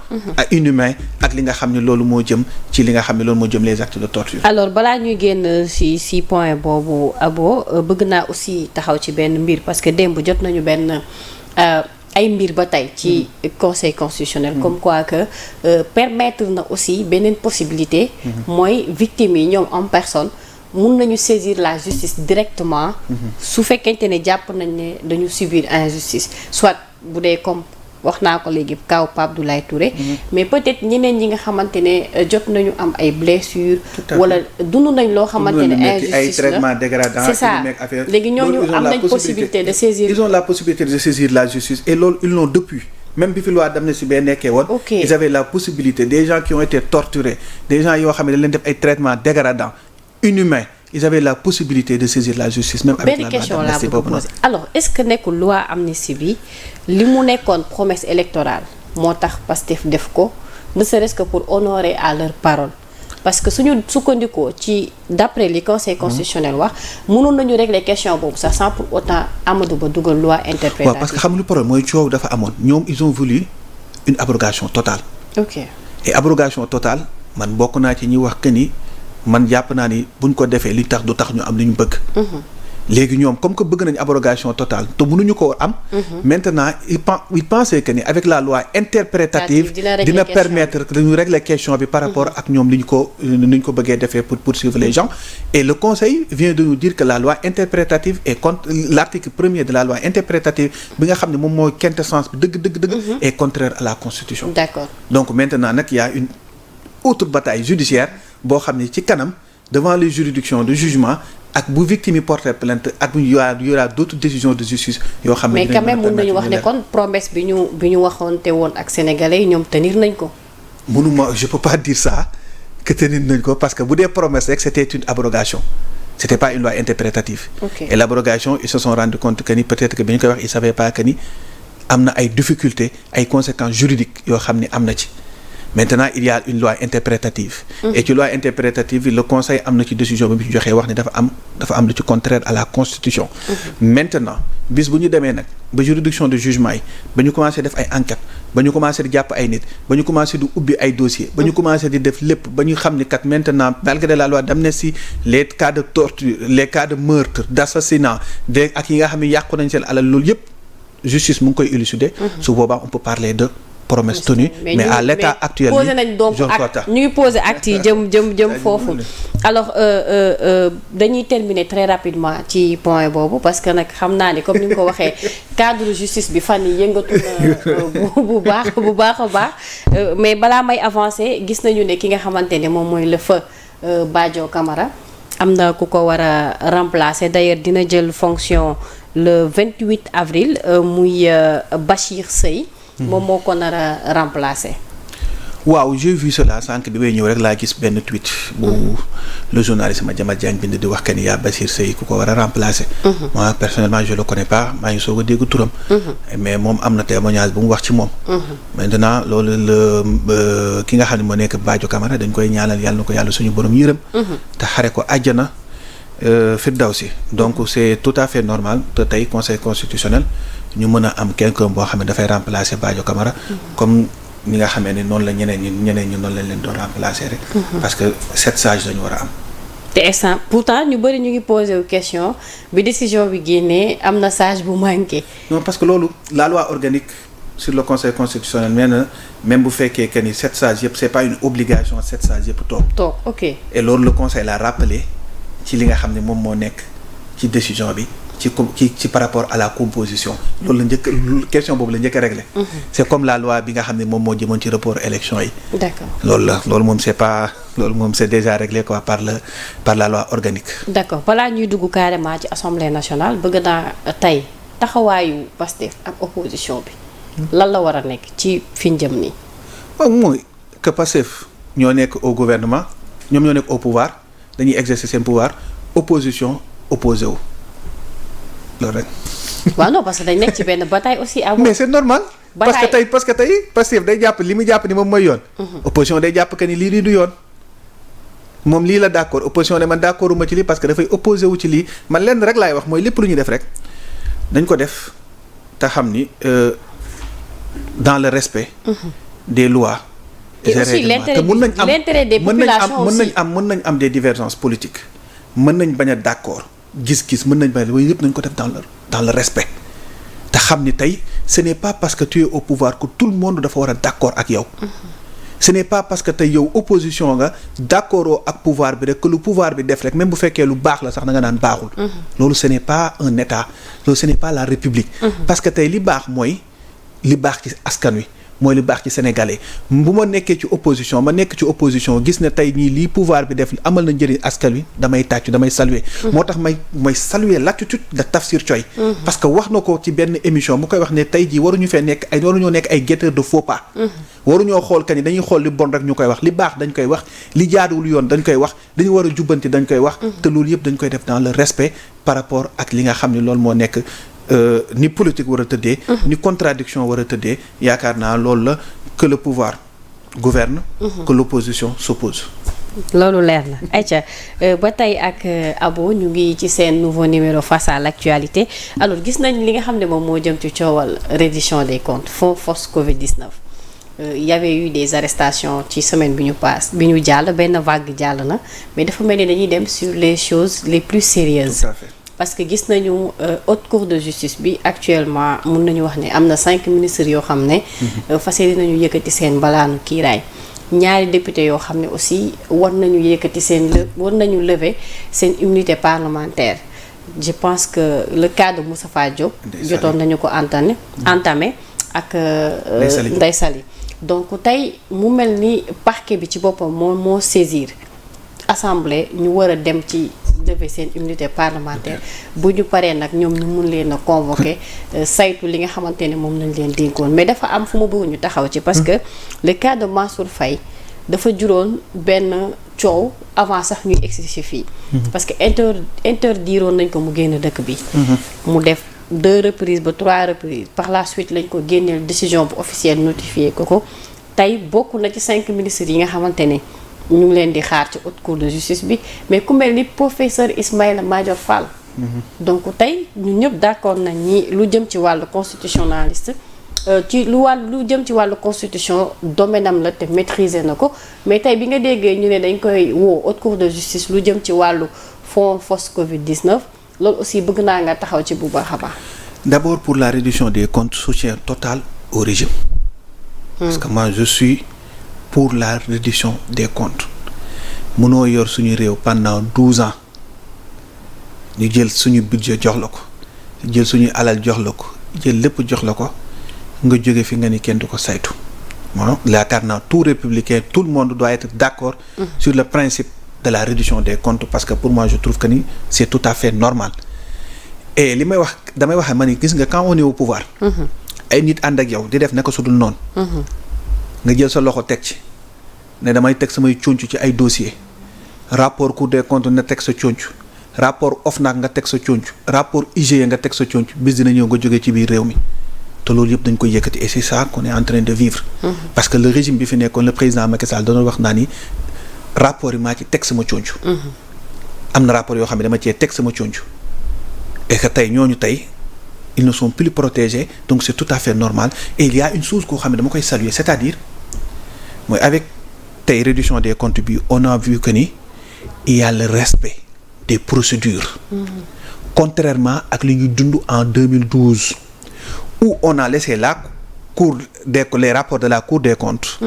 inhumains ak li nga xam ne loolu moo jëm ci li nga xam ne loolu moo jëm les actes de torture. alors balaa ñuy génn ci point boobu Abo bëgg naa aussi taxaw ci benn mbir parce que démb jot nañu benn ay mbir ba tey ci conseil constitutionnel comme quoi que permettre na aussi beneen possibilité mooy victimes yi ñoom en personne mun nañu saisir la justice directement su fekkente ne jàpp nañ ne dañu subir injustice soit bu dee comme wax naa ko léegi kaw Pape Abdoulaye Touré mais peut-être ñeneen ñi nga xamante ne jot nañu am ay blessures wala dund nañ loo xamante ne injustice la c'est ça léegi ñooñu am nañ possibilité de saisir ils ont la possibilité de saisir la justice et loolu ils l'ont depuis même bi fi loi d'amnistie bee nekkee woon ils avaient la possibilité des gens qui ont été torturés des gens yoo xam ne dañ leen def ay traitements dégradants inhumains ils avaient la possibilité de saisir la justice même avec la loi d'amnistie boobu noonu. Alors est-ce que nekkul loi amnistie bi li mu nekkoon promesse électorale moo tax Pastef def ko ne serait-ce que pour honorer à leur parole. Parce que suñu sukkandikoo ci d'après li conseil constitutionnel wax mënoon nañu régler question boobu sax sans pour autant Amadou Ba dugal loi interprétative. waaw parce que xam lu problème mooy coow dafa amoon ñoom ils ont voulu une abrogation totale. ok et abrogation totale man bokk naa ci ñi wax que ni man jàpp naa ni buñ ko defee li tax du tax ñu am li ñu bëgg. léegi ñoom comme que bëgg nañu abrogation totale te mënuñu ko am. maintenant il pensait que ni avec la loi interprétative dina permettre que ñu régler question bi par rapport ak ñoom ni ñu ko bëggee defee pour poursuivre les gens. et le conseil vient de nous dire que la loi interprétative est contre l'article 1er de la loi interprétative bi nga xam ne moom mooy quintessence bi dëgg est contraire à la constitution. d'accord donc maintenant nag y a une autre bataille judiciaire boo xam ne ci kanam devant les juridictions de jugement. ak bu victime yi porter plainte ak y aura d'autres décisions de justice yoo xam ne mais quand même mën nañu wax ne kon promesse bi ñu waxoonte woon ak sénégalais yi ñoom tenir nañ ko. mënuma je peux pas dire ça que tenir nañ ko parce que bu dee promesse rek c'était une abrogation c'était pas une loi interprétative. Okay. Et l'abrogation ils se sont rendu compte que ni peut-être que bi ñu koy wax ils savaient pas que ni am na ay difficultés ay conséquences juridiques yoo xam ne am na ci. Maintenant il y a une loi interprétative. Et ci loi interprétative le conseil am na ci décision bi mu ci joxee wax ni dafa am lu ci contraire à la constitution. Maintenant bis bu ñu demee nag ba juridiction de jugement yi ba ñu commencé def ay enquêtes ba ñu commencé di jàpp ay nit ba ñu commencé di ubbi ay dossiers ba ñu commencé di def lépp ba ñu xam ni kat maintenant malgré la loi d'amnistie les cas de torture les cas de meurtre d'assassinat ak yi nga xam ne yàqu nañ seen alal loolu yëpp justice mu ngi koy élucider. Su boobaa on peut parler de promesse tenue mais à l'état actuel posé nañ donc acte ñu ngi posé acte yi jëm foofu. Alors dañuy terminer très rapidement ci point boobu parce que nag xam naa ni comme ni nga ko waxee cadre justice bi fan yi yëngatu na bu baax a baax mais balaa may avancer gis nañu ne ki nga xamante ne moom mooy le feu Badio Camara am na ku ko war a remplacer d'ailleurs dina jël fonction le 28 avril muy Bachir Seye. moom moo ko nar a remplacer. waaw j'ai vu cela sànq bi may ñëw rek laa gis benn tweet bu le journaliste Madiambal Diagne bind di wax que ni yaa Bachir Seye ku ko war a remplacer. moi personnellement je le connais pas maa ngi soog a dégg turam. mais moom am na témoignage bu mu wax ci moom. maintenant loolu la ki nga xam ne moo nekk Badio Camara dañ koy ñaanal yàlla na ko yàlla suñu borom yërëm. te xare ko àjjana firdawsi donc c'est tout à fait normal te tey conseil constitutionnel. ñu mën a am quelqu'un boo xam ne dafay remplacer Badio Camara comme ni nga xamee ne noonu la ñeneen ñi noonu lañ leen doon remplacer rek parce que 7 sages lañu war a am te instant pourtant ñu bëri ñu ngi posé wu question bi décision bi génnee am na sage bu manqué. non parce que loolu la loi organique sur le conseil constitutionnel nee na même bu fekkee que ni 7 sages yëpp c'est pas une obligation 7 sages yëpp toog ok et loolu le conseil l'a rappelé ci li nga xam ne moom moo nekk ci décision bi ci par rapport à la composition loolu la njëkk question boobu la njëkk a réglé. C'est comme la loi bi nga xam ne moom moo jëmoon ci report élection yi. D'accord. loolu moom c'est déjà réglé quoi par la loi organique. D'accord balaa ñuy dugg carrément ci assemblée nationale bëgg naa tey taxawaayu Pastef ak opposition bi. lan la war a nekk ci fi ñu jëm nii. waaw mooy que Pastef ñoo nekk au gouvernement ñoom ñoo nekk au pouvoir dañuy exercer seen pouvoir opposition opposé wu. loolu rek. waaw non parce que dañ nekk ci benn bataille aussi. mais c'est normal. parce que tey Pastef day jàpp li mu jàpp ni moom mooy yoon. opposition day jàpp que ni lii du yoon. moom lii la d'accord opposition ne man d'accorduma ci lii parce que dafay opposé wu ci lii man lenn rek laay wax mooy lépp lu ñu def rek dañ ko def te xam ni dans le respect. des lois. et aussi l'intérêt des populations aussi mën nañ am des divergences politiques mën nañ bañ a d'accord. gis-gis mën nañ bàyyi waaye yëpp nañ ko def dans le respect te xam ni tey ce n'est pas parce que tu es au pouvoir que tout le monde dafa war a d'accord ak yow. Ce n'est pas parce que tey yow opposition nga d'accord ak pouvoir bi rek que lu pouvoir bi def rek même bu fekkee lu baax la sax da nga naan baaxul. loolu ce n'est pas un état loolu ce n'est pas la république. parce que tey li baax mooy li baax ci askan wi. mooy li baax ci sénégalais bu ma nekkee ci opposition ma nekk ci opposition gis ne tey ñii lii pouvoir bi def amal na njëriñ askan wi damay tàccu damay saluer. moo tax may saluer l'attitude de Tafsir Thioye. parce que wax na ko ci benn émission mu koy wax ne tey jii waruñoo nekk ay guetteurs de faux pas. waruñoo xool que ni dañuy xool li bon rek ñu koy wax li baax dañ koy wax li jaaduwul yoon dañ koy wax dañu war a jubbanti dañ koy wax. te loolu yëpp dañ koy def dans le respect par rapport ak li nga xam ne loolu moo nekk. ni politique war a tëddee. ni contradiction war a tëddee yaakaar naa loolu la que le pouvoir gouverne que l'opposition s'oppose. loolu leer na ayca ba tey ak Abo ñu ngi ci seen nouveau numéro face à l'actualité alors gis nañ li nga xam ne moom moo jëm ci coowal reddition des comptes fonds force Covid-19 y avait eu des arrestations ci semaine bi ñu jàll benn vague jàll na mais dafa mel ni dañuy dem sur les choses les plus sérieuses. Tout à fait. parce que gis nañu haute cour de justice bi actuellement mun nañu wax ne am na 5 ministres yoo xam ne fas yéene nañu yëkkati seen mbalaanu kiiraay ñaari député yoo xam ne aussi war nañu lever seen immunité parlementaire. Je pense que le cas de Moustapha Diop jotoon nañu ko entamé ak Ndeye Saly donc tey mu mel ni parquet bi ci boppam moo saisir assemblée ñu war a dem ci lever seen immunité parlementaire bu ñu paree nag ñoom ñu mun leen a convoquer saytu li nga xamante ne moom lañ leen dénkoon mais dafa am fu ma bëgg ñu taxaw ci parce que le cas de Mansour Faye dafa juróon benn coow avant sax ñuy egsi fii parce que interdiroon nañ ko mu génn dëkk bi mu def 2 reprises ba 3 reprises par la suite lañ ko génneel décision bu officielle notifié ko tey bokk na ci 5 ministres yi nga xamante ne ñu ngi leen di xaar ci haute cour de justice bi mais ku mel ni professeur Ismaïla Madior Fall donc tey ñun ñëpp d'accord nañ ni lu jëm ci wàllu constitutionnaliste lu jëm ci wàllu constitution domaine am la te maîtriser na ko mais tey bi nga déggee ñu ne dañ koy woo haute cour de justice lu jëm ci wàllu fonds force Covid-19 loolu aussi bëgg naa nga taxaw ci bu baax a baax. D'abord pour la réduction des comptes, soutien total au régime. Parce que moi je suis pour la réduction des comptes. Mënoo yor suñu réew pendant 12 ans ñu jël suñu budget jox la ko jël suñu alal jox la ko jël lépp jox la ko nga jóge fi nga ni kenn du ko saytu. Bon, yaakaar naa tout républicain tout le monde doit être d'accord sur le principe de la réduction des comptes parce que pour moi je trouve que ni c'est tout à fait normal. Et li may wax damay wax ma ni gis nga quand on est au pouvoir. ay nit ànd ak yow di def naka su dul noonu. nga jël sa loxo teg ci ne damay teg samay conc ci ay dossiers rapport Cour des comptes nga teg sa conc rapport OFNAC nga teg sa conc rapport IGE nga teg sa conc bis dina ñëw nga jógee ci biir réew mi te loolu yëpp dañ koy yëkkati et c'est ça qu'on est en train de vivre. parce que le régime bi fi nekkoon le président Macky Sall doon wax naa ni rapport yi maa ci teg sama conc. am na rapport yoo xam ne dama cee teg sama conc et que tey ñooñu tey ils ne sont plus protégés donc c'est tout à fait normal et il y a une chose koo xam ne dama koy saluer c'est-à-dire mooy avec tey réduction des comptes bi on a vu que ni il y a le respect des procédures. Contrairement ak li ñu dund en 2012 où on a laissé la cour les rapports de la Cour des comptes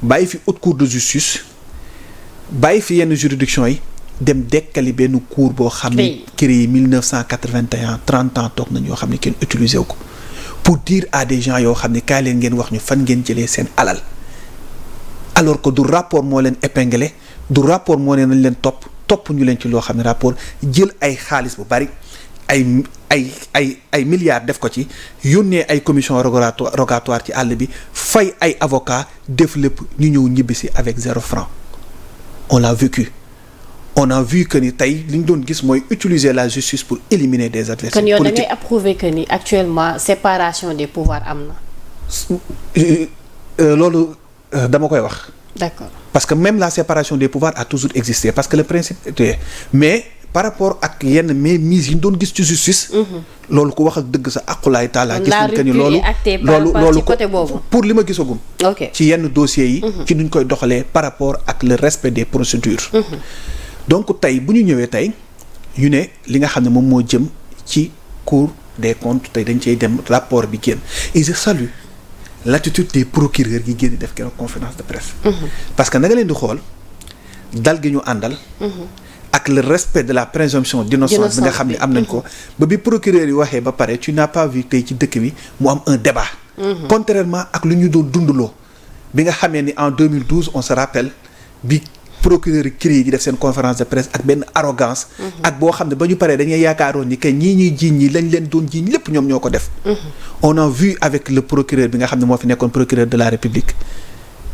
bàyyi fi haute cour de justice bàyyi fi yenn juridiction yi dem dekkali benn cour boo xam ne créé 1981 30 ans toog nañ yoo xam ne kenn utilisé wu ko pour dire à des gens yoo xam ne kaay leen ngeen wax ñu fan ngeen jëlee seen alal alors que du rapport moo leen épinglé du rapport moo leen nañ leen topp ñu leen ci loo xam ne rapport jël ay xaalis bu bari ay milliards def ko ci yónnee ay commission rogatoire ci àll bi fay ay avocats def lépp ñu ñëw ñibbisi avec 0 franc on l'a vécu. On a vu que ni tey li ñu doon gis mooy utiliser la justice pour éliminer des adversaires politiques. kon yow da ngay approuver que ni actuellement séparation des pouvoirs am na. loolu dama koy wax. D'accord. Parce que même la séparation des pouvoirs a toujours existé parce que le principe était mais par rapport ak yenn mise yi ñu doon gis ci justice. loolu ku wax ak dëgg sa aqulaay taala. gis nañ que ni loolu côté boobu. pour li ma gisagum. ok ci yenn dossiers yi. ci nuñ koy doxalee par rapport ak le respect des procédures. donc tey bu ñu ñëwee tey ñu ne li nga xam ne moom moo jëm ci Cour des comptes tey dañ cey dem rapport bi génn et je salue l'attitude des procureurs yi génn def keroog conférence de presse. parce que na nga leen di xool dal gi ñu àndal. ak le respect de la présomption d'innocence bi nga xam ne am nañ ko ba bi procureur yi waxee ba pare tu n'as pas vu tey ci dëkk bi mu am un débat. contrairement ak lu ñu doon dundaloo bi nga xamee ni en 2012 on se rappelle bi. procureur yi créé di def seen conférence de presse ak benn arrogance ak boo xam ne ba ñu paree dañuy yaakaaroon ni que ñii ñuy jiiñ ñi lañ leen doon jiiñ lépp ñoom ñoo ko def on a vu avec le procureur bi nga xam ne moo fi nekkoon procureur de la République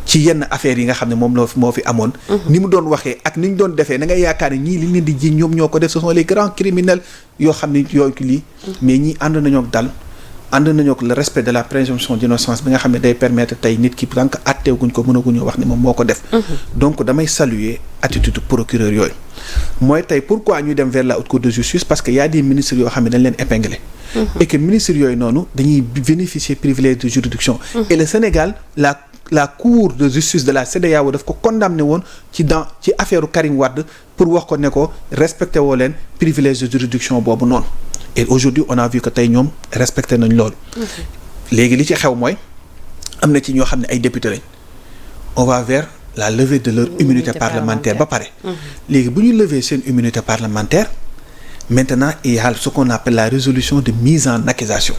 ci yenn affaires yi nga xam ne moom moo fi amoon ni mu doon waxee ak ni ñu doon defee da ngay yaakaar ne ñii liñ leen di jiiñ ñoom ñoo ko def ce sont les grands criminels yoo xam ne yooyu lii mais ñii ànd nañoo ak dal ànd nañoo ak le respect de la présomption d'innocence bi nga xam ne day permettre tey nit ki tant que àtteeguñ ko mënaguñu wax ni moom moo ko def. donc damay saluer attitude procureur yooyu. mooy tey pourquoi ñu dem vers la haute cour de justice parce que y a des ministres yoo xam ne dañ leen épinglé. et que ministres yooyu noonu dañuy bénéficier privilège de juridiction. et le Sénégal la cour de justice de la CEDEAO daf ko condamné woon ci affaire Karim Wade pour wax ko ne ko respecté woo leen privilège de juridiction boobu noonu. et aujourd'hui on a vu que tey ñoom respecté nañ loolu. léegi li ci xew mooy am na ci ñoo xam ne ay député lañ on va vers la levée de leur immunité parlementaire ba pare. léegi bu ñu lever seen immunité parlementaire maintenant il y a ce qu'on appelle la résolution de mise en accusation.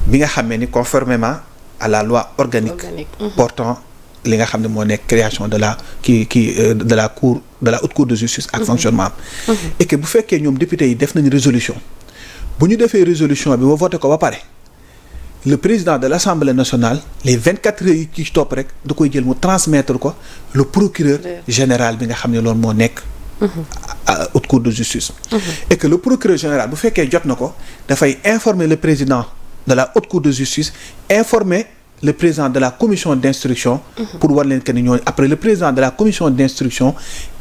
bi nga xamee ni conformément à la loi organique. portant li nga xam ne moo nekk création de la de la cour de la haute cour de justice ak fonctionnement am. et que bu fekkee ñoom député yi def nañ résolution. bu ñu defee résolution bi ba voté ko ba pare le président de l'Assemblée nationale les 24 heures yi ci topp rek da koy jël mu transmettre ko le procureur général bi nga xam ne loolu moo nekk à haute cour de justice. et que le procureur général bu fekkee jot na ko dafay informer le président de la haute cour de justice informer le président de la commission d'instruction. pour war leen que ni ñooñu après le président de la commission d'instruction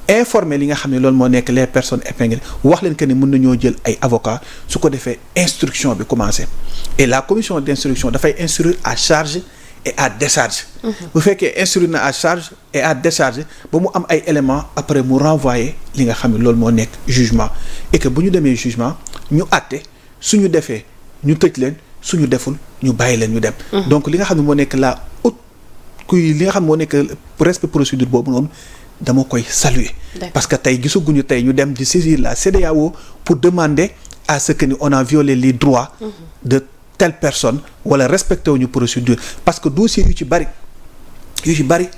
informer li nga xam ne loolu moo nekk les personnes épinglées wax leen que ni mën nañoo jël ay avocats su ko defee instruction bi commencé et la commission d'instruction dafay instruire à charge et à décharge. bu fekkee instruire na à charge et à décharge ba mu am ay éléments après mu renvoyer li nga xam ne loolu moo nekk jugement et que bu ñu demee jugement ñu àtte suñu defee ñu tëj leen suñu deful ñu bàyyi leen ñu dem. donc li nga xam ne moo nekk la haute kuy li nga xam ne moo nekk respect procédure boobu noonu. dama koy saluer. parce que tey gisaguñu tey ñu dem di saisir la CEDEAO pour demander à ce que ni on a violé les droits de telle personne wala respecté wuñu procédure parce que dossier yu ci bari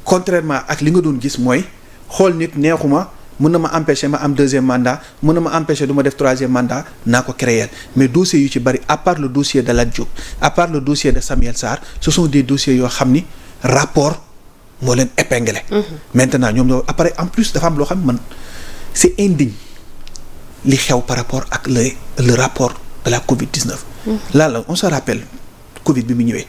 contrairement ak li nga doon gis mooy xool nit neexuma mën na ma empêcher ma am deuxième mandat mën na ma empêcher du ma def troisième mandat naa ko créer mais dossiers yu ci bari à part le dossier de Lat Diop à part le dossier de Samuel Sarr ce sont des dossiers yoo xam ni rapport moo leen épinglé. maintenant ñoom ñoo après en plus dafa am loo xam ne man c'est indigne li xew par rapport ak le rapport de la Covid-19. là on se rappelle Covid bi mu ñëwee.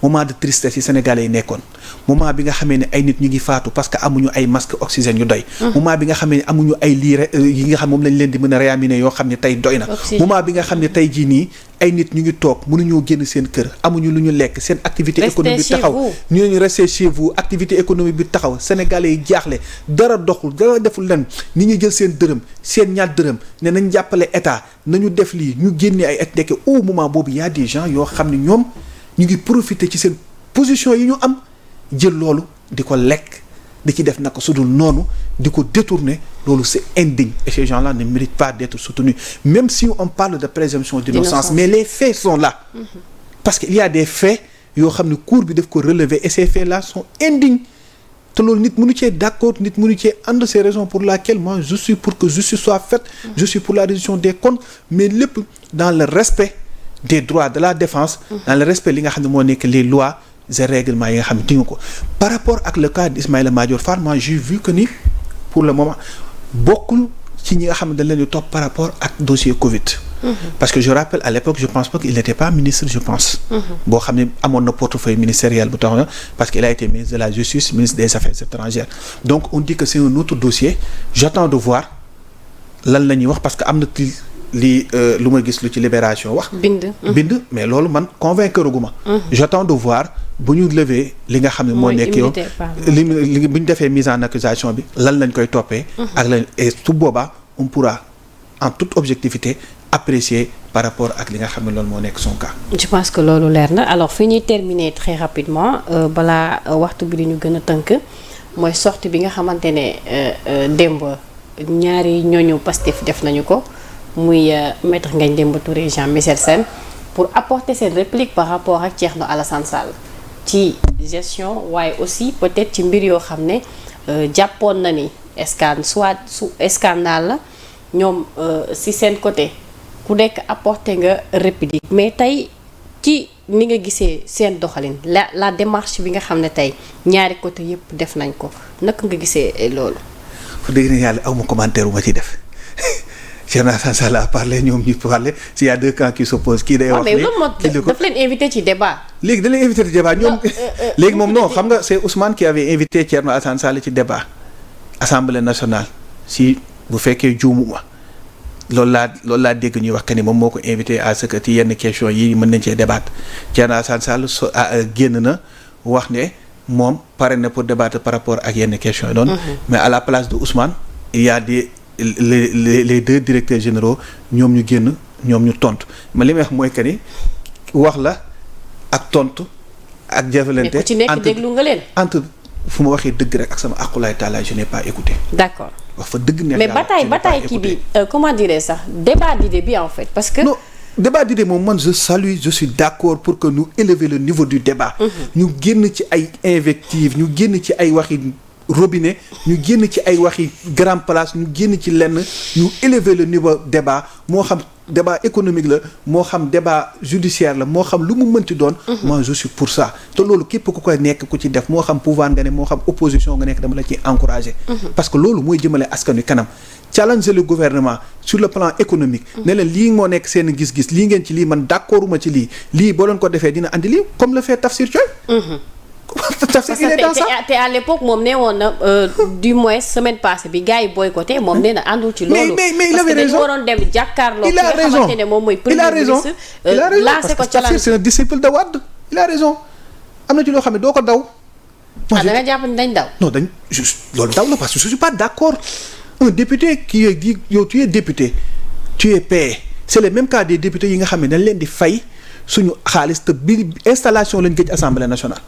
moment de tristesse yi Sénégalais yi nekkoon moment bi nga xamee ne ay nit ñu ngi faatu parce que amuñu ay masque oxygène yu doy. moment bi nga xamee ne amuñu ay lii yi nga xam moom lañ leen di mën a réanimer yoo xam ne tey doy na. moment bi nga xam ne tey jii nii ay nit ñu ngi toog mënuñoo génn seen kër amuñu lu ñu lekk seen activité économique bi taxaw ñu rester chez vous activité économique bi taxaw Sénégalais yi jaaxle dara doxul dara deful len nit ñi jël seen dërëm seen ñaar dërëm ne nañ jàppale état nañu def lii ñu génnee ay et nekk au moment boobu y a des gens yoo xam ne ñoom ñu ngi profiter ci seen position yi ñu am jël loolu di ko lekk di ci def naka sudul noonu di ko détourner loolu c'est indigne et ces gens-là ne méritent pas d'être soutenus même si on parle de présomption d'innocence mais les faits sont là parce que il y a des faits yoo xam ne cour bi daf ko relever et ces faits-là sont indignes te loolu nit mënu cee d'accord nit mënu cee ànd ces raisons pour laquelle moi je suis pour que justice soit faite je suis pour la reddition des comptes mais lépp dans le respect des droits de la défense dans le respect li nga xam ne moo nekk les lois et règlements yi nga xam ne di nga ko par rapport ak le cas d'Ismaïla Madior Fall moi j'ai vu que ni pour le moment bokkul ci ñi nga xam ne dañ leen di topp par rapport ak dossier Covid parce que je rappelle à l'époque je pense pas qu'il n'était pas ministre je pense boo xam ne amoon na portefeuille ministériel bu tax parce qu'il a été ministre de la justice ministre des affaires étrangères donc on dit que c'est un autre dossier j'attends de voir lan la ñuy wax parce que am na lii lu ma gis lu ci libération wax bind mais loolu man convaincre guma j'attends de voir bu ñu lever li nga xam ne moo nekk yow li bu ñu defee mise en accusation bi lan lañ koy toppee ak lan et su boobaa on pourra en toute objectivité apprécier par rapport ak li nga xam ne loolu moo nekk son cas. je pense que loolu leer na alors fi ñuy terminer très rapidement balaa waxtu bi di ñu gën a tënk mooy sortie bi nga xamante ne démb ñaari ñooñu Pastef def nañu ko muy maître Ngagne Demba Touré Jean-Michel Sène pour apporter seen réplique par rapport ak Thierno Alassane Sall ci gestion waaye aussi peut-être ci mbir yoo xam ne jàppoon na ni scandale la ñoom si seen côté ku nekk apporter nga réplique mais tey ci ni nga gisee seen doxalin la démarche bi nga xam ne tey ñaari côté yépp def nañ ko naka nga gisee loolu. fu dëgg ne yàlla awma commentaire bu ma ciy def Thierno Alassane Sall a parlé ñoom ñu parlé s'il y a deux camps qui s'opposent kii day wax. mais loolu moo daf leen invité ci débat. léegi da leen invité ci débat ñoom. léegi moom non xam nga c'est Ousmane qui avait invité Thierno Alassane Sall ci débat Assemblée nationale si bu fekkee juumuma loolu laa dégg ñuy wax que ni moom moo ko invité à ce que ci yenn question yi mën nañ cee débattre Thierno Alassane Sall génn na wax ne moom pare na pour débattre par rapport ak yenn questions yi noonu. mais à la place de Ousmane il y a les deux directeurs généraux ñoom ñu génn ñoom ñu tontu mais li may wax mooy que ni wax la ak tontu ak jëfalante. mais ku ci nekk déglu nga leen. entre fu ma waxee dëgg rek ak sama aqulaay taala je n'ai pas écouté. d'accord wax fa dëgg neex mais bataille kii bi comment dirais sax débat d'idées bi en fait parce que. non débat d'idées moom man je suis d'accord pour que ñu élever le niveau du débat. ñu génn ci ay invectives ñu génn ci ay waxi robinet ñu génn ci ay waxi grand place ñu génn ci lenn ñu élever le niveau débat moo xam débat économique la moo xam débat judiciaire la moo xam lu mu mënti doon. moi je suis pour ça te loolu képp ku koy nekk ku ci def moo xam pouvoir nga ne moo xam opposition nga nekk dama la ciy encourager. parce que loolu mooy jëmale askan wi kanam. challenger le gouvernement sur le plan économique. ne leen lii moo nekk seen gis-gis lii ngeen ci lii man d'accorduma ci lii boo leen ko defee dina andi lii comme le fait Tafsir Thioye. Tafsir il est dans ça te à l'époque moom nee woon na du moins semaine passée bi gars yi boycotté moom nee na àndul ci loolu. mais il avait raison parce que dañu waroon dem jàkkaarloo. il a raison ki nga xamante ne moom mooy premier ministre. il a raison lancé ko parce que Tafsir c'est un disciple de Wade. il a raison am na ci loo xam ne doo ko daw. da nga jàpp ni dañ daw. non dañ loolu daw la parce que je suis pas d'accord. Un député qui est dit yow tu es député tu es payé c'est le même cas des députés yi nga xam ne dañ leen di fay suñu xaalis te bi installation lañ gëj assemblée nationale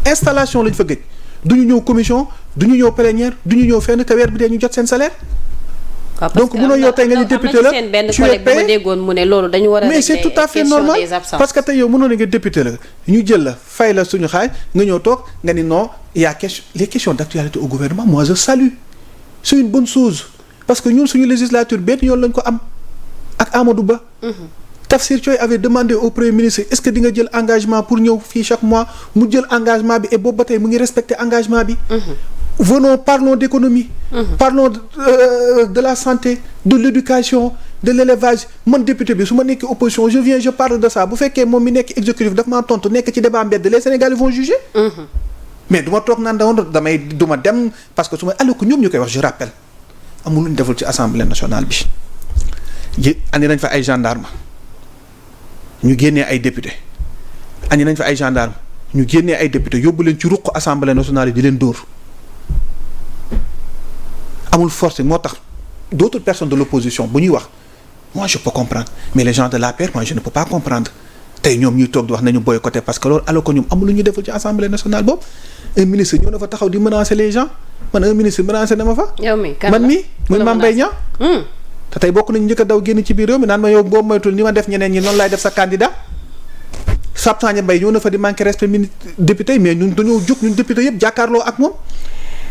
installation lañ fa gëj du ñu ñëw commission du ñu ñëw plénière du ñu ñëw fenn ka weer bi dee ñu jot seen salaire. donc munoo yow tey nga ni député la tu es payé déggoon mu ne loolu dañu war a mais c'est tout à fait normal parce que tey yow mënoon nga député la ñu jël la fay la suñu xaaj nga ñëw toog nga ni non il y a les questions d'actualité au gouvernement moi je salue. c'est une bonne chose parce que ñun suñu législature benn yoon lañ ko am ak Amadou Ba. Tafsir Thioye avait demandé au premier ministre est-ce que di nga jël engagement pour ñëw fii chaque mois mu jël engagement bi et boobu ba tey mu ngi respecter engagement bi. parlons d'économie. parlons de la santé de l'éducation de l'élevage man député bi su ma nekkee opposition je parle de ça bu fekkee moom mi nekk exécutif daf maa tontu nekk ci débat mbedd les Sénégalais vont juger. mais du ma toog naan du ma dem parce que su ma alors que ñoom ñu koy wax je rappelle amul lu ñu deful ci assemblée nationale bi andi nañ fa ay gendarme ñu génnee ay député andi nañ fa ay gendarme ñu génnee ay député yóbbu leen ci ruq assemblée nationale yi di leen dóor amul force moo tax d'autres personnes de l'opposition bu ñuy wax moi je peux comprendre mais les gens de l'APR moi je ne peux pas comprendre tey ñoom ñuy toog di wax nañu boycotter parce que loolu alors que ñoom amul lu ñu deful ci assemblée nationale boobu un ministre ñëw na fa taxaw di menacer les gens man un ministre menacer na ma fa. yow mi kan la man mii muy Mame Mbaye Niang. te tey bokk nañu njëkk a daw génn ci biir réew mi naan ma yow boo moytul ni ma def ñeneen ñi noonu laay def sa candidat. Sab Sagna Mbaye ñëw na fa di manquer respect député mais ñun dañoo jóg ñun député yëpp jàkkaarloo ak moom.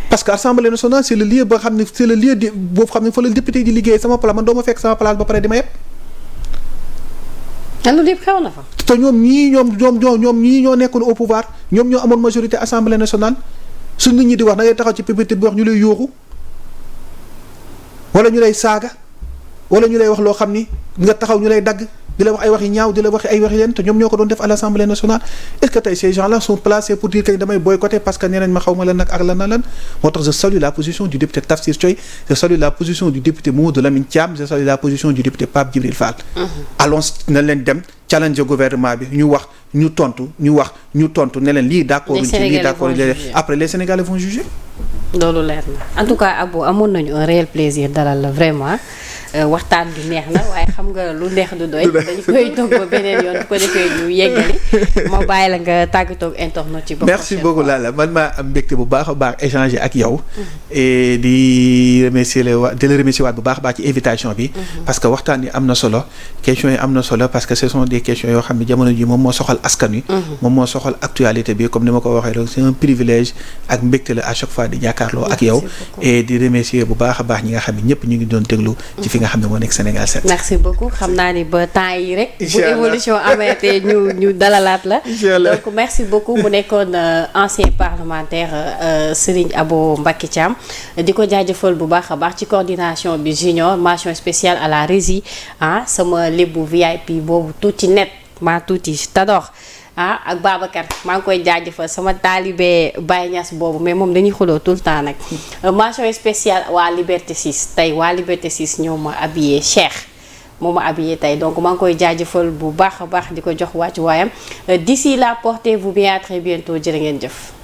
parce que assemblée nationale c'est le lieu ba xam ne c'est le lieu boobu xam ne fa la député di liggéey sama place man doo ma fekk sama place ba pare di ma yëpp. loolu lépp xew na fa. te ñoom ñii ñoo nekkoon au pouvoir ñoom ñoo amoon majorité assemblée nationale su nit ñi di wax da ngay taxaw ci PPT bi wax ñu lay yóoxu wala ñu lay saaga wala ñu lay wax loo xam ni nga taxaw ñu lay dagg di la wax ay wax yi ñaaw di la wax ay wax yi leen te ñoom ñoo ko doon def à l'Assemblée nationale est-ce que tey ces gens-là sont placés pour dire que damay boycotter parce que nee nañ ma xaw ma lan nag ak lan na lan moo tax je salue la position du député Tafsir Thioye je salue la position du député Mamadou Lamine Thiam je salue la position du député Pape Djibril Fall. allons na leen dem challenger gouvernement bi ñu wax ñu tontu ne leen lii d'accord ci lii d'accord après les Sénégalais vont juger. loolu leer na en tout cas Abou amoon nañu un réel plaisir dalal la vraiment waxtaan bi neex na waaye xam nga lu neex du doy dañu koy toog ba beneen yoon bu ko defee ñu yeggali ma bàyyi la nga tàggatoo ak internet ci bopp. merci beaucoup Lalla man maa am mbégte bu baax a baax échanger ak yow. et di la remercier waat bu baax a baax ci invitation bi. parce que waxtaan yi am na solo questions yi am na solo parce que ce sont des questions yoo xam ne jamono ji moom moo soxal askan wi. moom moo soxal actualité bi comme ni ma ko waxee donc c'est un privilège ak mbégte la à chaque fois di jàkkaarloo ak yow. et di remercier bu baax a baax ñi nga xam ne ñëpp ñu ngi doon déglu ci fi nga xam ne moo nekk Sénégal 7. merci beaucoup xam naa ni ba temps yi rek. bu Inch'Allah. évolution ameetee ñu dalalaat la. Inch'Allah. donc merci beaucoup mu nekkoon ancien parlementaire Serigne Abo Mbacké Thiam di ko jaajëfal bu baax a baax ci coordination bi junior mention spéciale à la régie sama lébu VIP boobu tuuti net maa tuuti t'adore ak Babacar maa ngi koy jaajëfal sama taalibe Baye Niass boobu mais moom dañuy xuloo tout le temps nag mention spéciale waa Liberté 6 tey waa Liberté 6 ñoo ma habillé Cheikh moo ma habillé tey donc maa ngi koy jaajëfal bu baax a baax di ko jox wàcc waayam d'ici là portez-vous bien à très bientôt jërë ngeen jëf